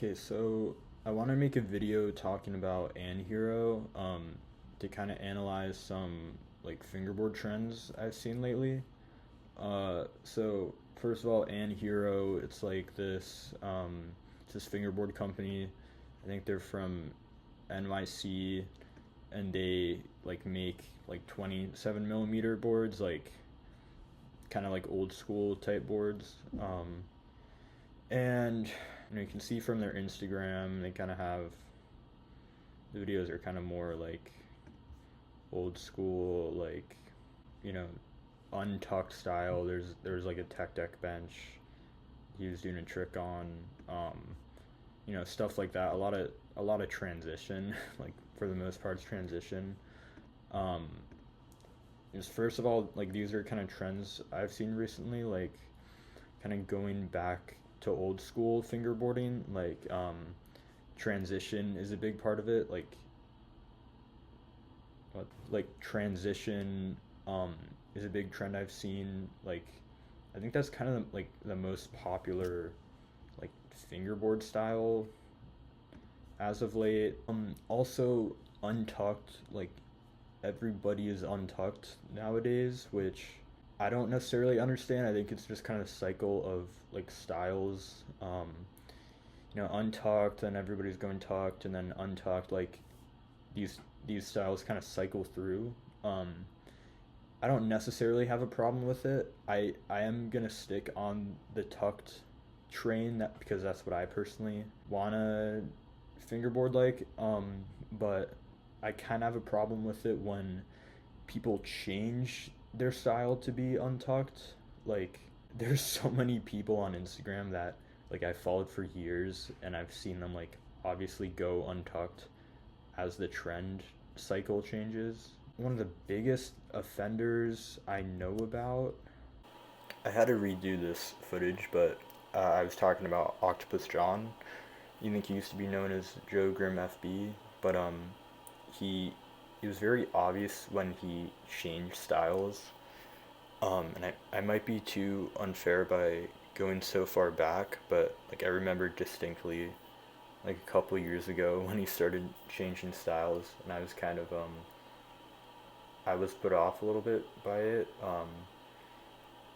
Okay, so I want to make a video talking about Anhero, to kind of analyze some like fingerboard trends I've seen lately. So first of all, Anhero, it's this fingerboard company. I think they're from NYC, and they like make like 27 millimeter boards, like kind of like old school type boards. And you can see from their Instagram, they kind of have the videos are kind of more like old school, like you know, untucked style. There's like a tech deck bench he was doing a trick on, um, stuff like that. A lot of transition, like for the most part, it's transition. Um, just first of all, like these are kind of trends I've seen recently, like kind of going back to old school fingerboarding, transition is a big part of it, transition is a big trend I've seen. Like I think that's kind of like the most popular like fingerboard style as of late. Also untucked, like everybody is untucked nowadays, which I don't necessarily understand. I think it's just kind of cycle of like styles. Untucked, and everybody's going tucked, and then untucked. Like these these styles kind of cycle through. Um, I don't necessarily have a problem with it. I am gonna stick on the tucked train that because that's what I personally wanna fingerboard like. But I kind of have a problem with it when people change their style to be untucked. Like there's so many people on Instagram that like I followed for years, and I've seen them like obviously go untucked as the trend cycle changes. One of the biggest offenders I know about. I had to redo this footage, but I was talking about Octopus John. You think he used to be known as Joe Grim FB, but he it was very obvious when he changed styles. And I might be too unfair by going so far back, but like I remember distinctly like a couple years ago when he started changing styles, and I was put off a little bit by it.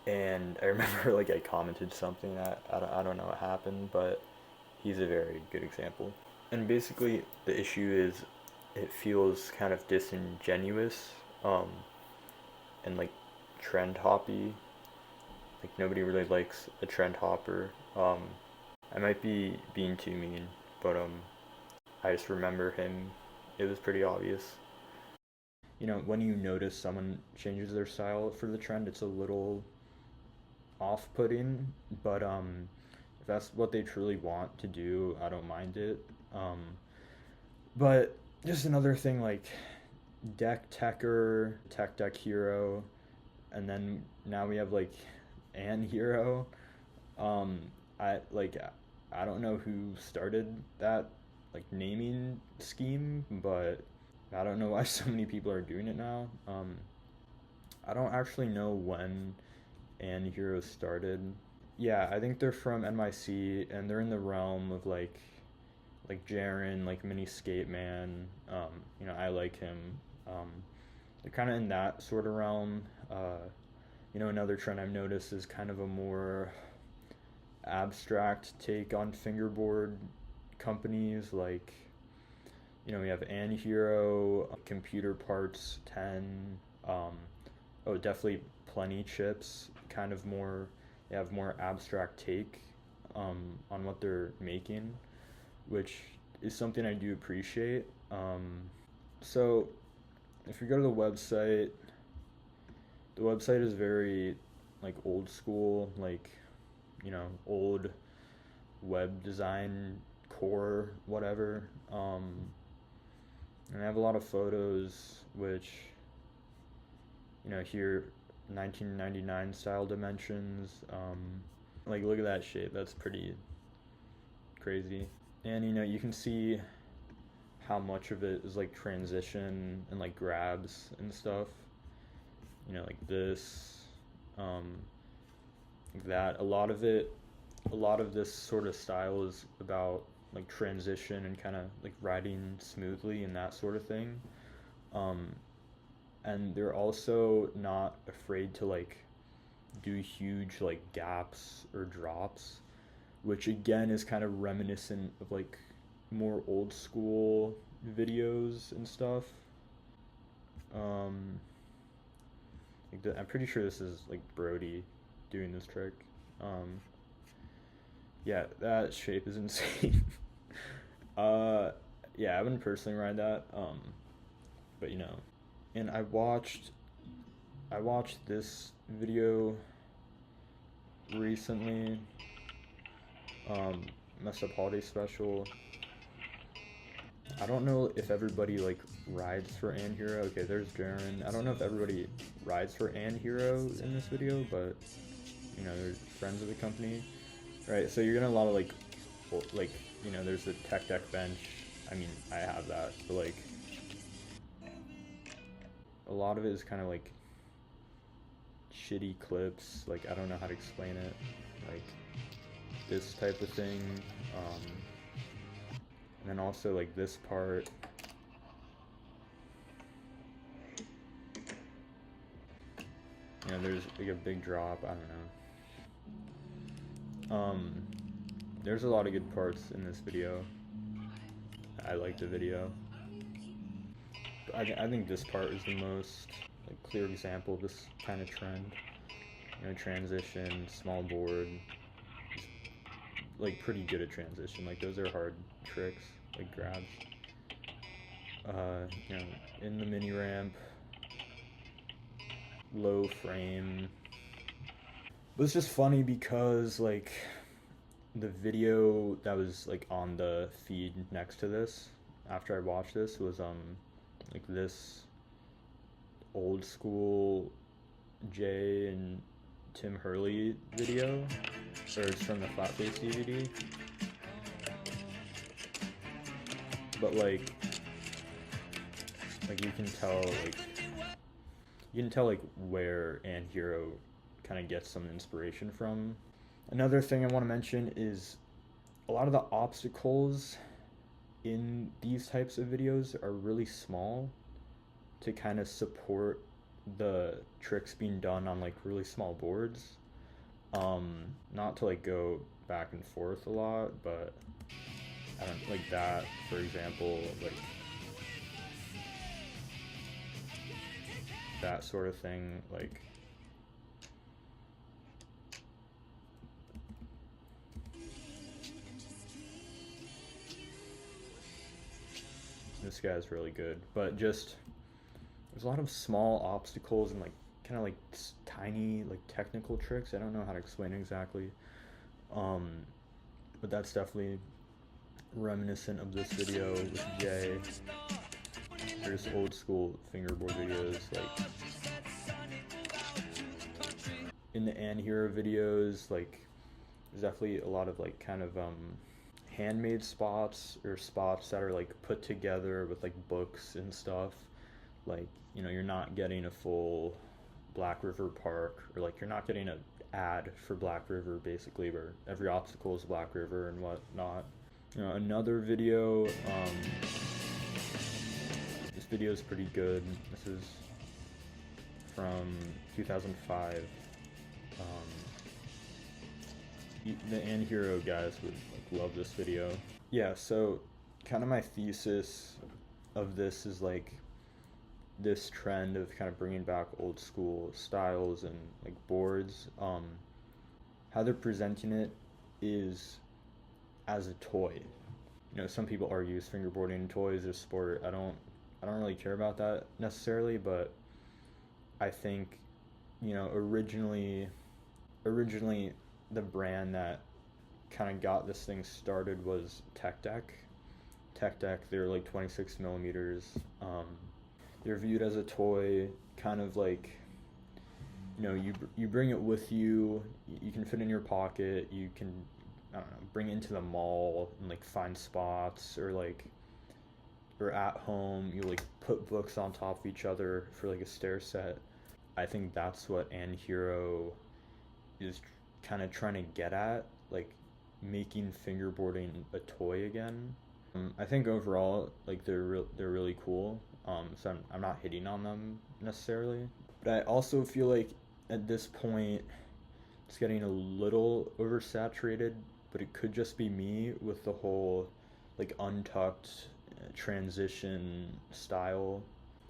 And I remember like I commented something that I don't know what happened, but he's a very good example. And basically, the issue is it feels kind of disingenuous, um, and like trend hoppy. Like nobody really likes a trend hopper. I might be being too mean, but I just remember him. It was pretty obvious. When you notice someone changes their style for the trend, it's a little off-putting, but if that's what they truly want to do, I don't mind it. Um, but just another thing, like deck techer, tech deck hero, and then now we have like an hero. Um, I don't know who started that like naming scheme, but I don't know why so many people are doing it now. I don't actually know when Anhero started. Yeah, I think they're from NYC, and they're in the realm of like Jaren, like Mini Skate Man. I like him. Um, they're kind of in that sort of realm. Another trend I've noticed is kind of a more abstract take on fingerboard companies. Like, we have Anhero, Computer Parts 10. Definitely plentychips. Kind of more, they have more abstract take on what they're making, which is something I do appreciate. So if you go to the website is very like old school, like old web design core, whatever. And I have a lot of photos, which here 1999 style dimensions. Like look at that shape. That's pretty crazy. And you can see how much of it is like transition and like grabs and stuff. Like this, like that. A lot of this sort of style is about like transition and kind of like riding smoothly and that sort of thing. And they're also not afraid to like do huge like gaps or drops, which again is kind of reminiscent of like more old school videos and stuff. I'm pretty sure this is like Brody doing this trick. Yeah, that shape is insane. Yeah, I wouldn't personally ride that. But you know, and I watched this video recently. Messed Up Holiday Special. I don't know if everybody like rides for Anhero. Okay, there's Jaren. I don't know if everybody rides for Anhero in this video, but you know, they're friends of the company. Right, so you're gonna a lot of like you know, there's the tech deck bench. I mean, I have that, but like a lot of it is kind of like shitty clips. Like I don't know how to explain it. Like this type of thing. And then also like this part. You know, there's like a big drop. I don't know. There's a lot of good parts in this video. I like the video. I think this part is the most like clear example of this kind of trend. You know, transition, small board. Like pretty good at transition. Like those are hard tricks, like grabs. You know, in the mini ramp, low frame. But it's just funny because like the video that was like on the feed next to this after I watched this was like this old school Jay and Tim Hurley video, or it's from the Flatface DVD. But like you can tell like where Anhero kind of gets some inspiration from. Another thing I want to mention is a lot of the obstacles in these types of videos are really small to kind of support the tricks being done on like really small boards. Not to like go back and forth a lot, but I don't like that, for example, like that sort of thing, like this guy's really good, but just there's a lot of small obstacles and like kind of like tiny like technical tricks. I don't know how to explain exactly, but that's definitely reminiscent of this video with Jay. There's old school fingerboard videos, like in the Anhero videos, like there's definitely a lot of like kind of handmade spots or spots that are like put together with like books and stuff. Like, you know, you're not getting a full Blackriver park, or like you're not getting an ad for Blackriver basically where every obstacle is Blackriver and whatnot. You know, another video, this video is pretty good. This is from 2005. The Anhero guys would like love this video. Yeah, so kind of my thesis of this is like this trend of kind of bringing back old school styles and like boards. How they're presenting it is as a toy. You know, some people argue fingerboarding toys is sport. I don't really care about that necessarily, but I think, you know, originally the brand that kind of got this thing started was Tech Deck. They're like 26 millimeters. They're viewed as a toy, kind of like, you know, you bring it with you. You can fit in your pocket. You can, I don't know, bring it into the mall and like find spots, or like, or at home you like put books on top of each other for like a stair set. I think that's what Anhero is kind of trying to get at. Like, making fingerboarding a toy again. I think overall, like they're really cool. So I'm not hitting on them necessarily, but I also feel like at this point it's getting a little oversaturated. But it could just be me with the whole like untucked transition style.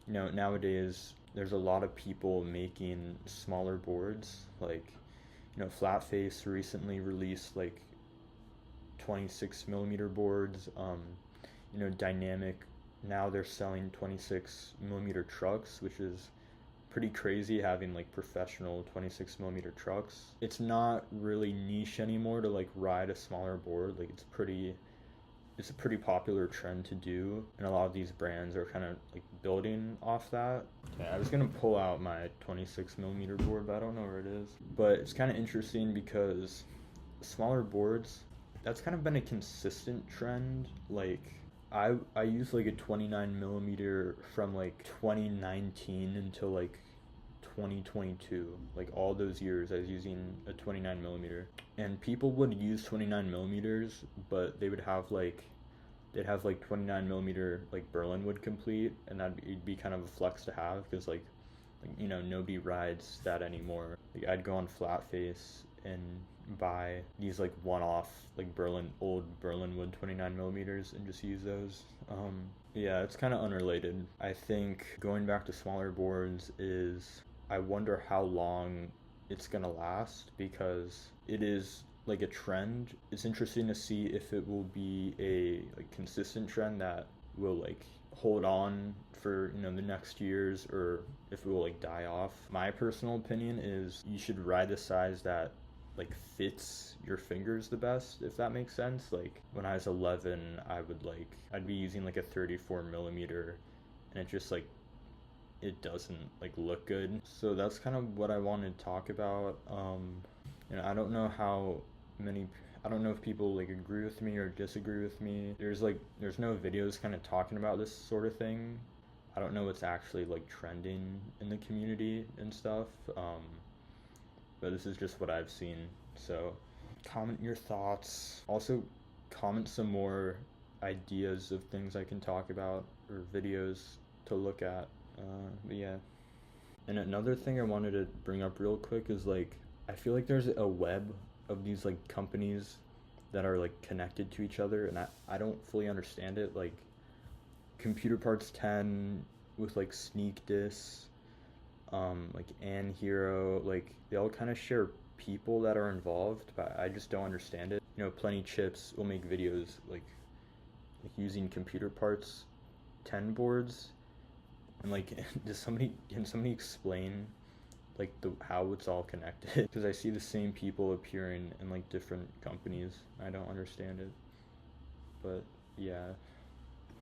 You know, nowadays there's a lot of people making smaller boards. Like, you know, Flatface recently released like 26 millimeter boards. You know, Dynamic, now they're selling 26 millimeter trucks, which is pretty crazy, having like professional 26 millimeter trucks. It's not really niche anymore to like ride a smaller board. Like it's a pretty popular trend to do, and a lot of these brands are kind of like building off that. Okay, I was gonna pull out my 26 millimeter board, but I don't know where it is. But it's kind of interesting because smaller boards, that's kind of been a consistent trend. Like I used like a 29 millimeter from like 2019 until like 2022. Like all those years I was using a 29 millimeter, and people would use 29 millimeters, but they would have like they'd have like 29 millimeter like Berlin wood complete, and it'd be kind of a flex to have because you know, nobody rides that anymore. Like I'd go on Flatface and buy these like one-off like old Berlin wood 29 millimeters and just use those. Yeah, it's kind of unrelated. I think going back to smaller boards is, I wonder how long it's gonna last, because it is like a trend. It's interesting to see if it will be a like consistent trend that will like hold on for, you know, the next years, or if it will like die off. My personal opinion is you should ride the size that like fits your fingers the best, if that makes sense. Like when I was 11, I'd be using like a 34 millimeter, and it just like it doesn't like look good. So that's kind of what I wanted to talk about. You know, I don't know I don't know if people like agree with me or disagree with me. There's no videos kind of talking about this sort of thing. I don't know what's actually like trending in the community and stuff. But this is just what I've seen. So comment your thoughts. Also comment some more ideas of things I can talk about or videos to look at. But yeah. And another thing I wanted to bring up real quick is like, I feel like there's a web of these like companies that are like connected to each other, and I don't fully understand it. Like Computer Parts 10 with like Sneak Dis, like Anhero, like they all kind of share people that are involved, but I just don't understand it. You know, Plentychips will make videos like using Computer Parts 10 boards, and like can somebody explain like how it's all connected? Because I see the same people appearing in like different companies. I don't understand it, but yeah.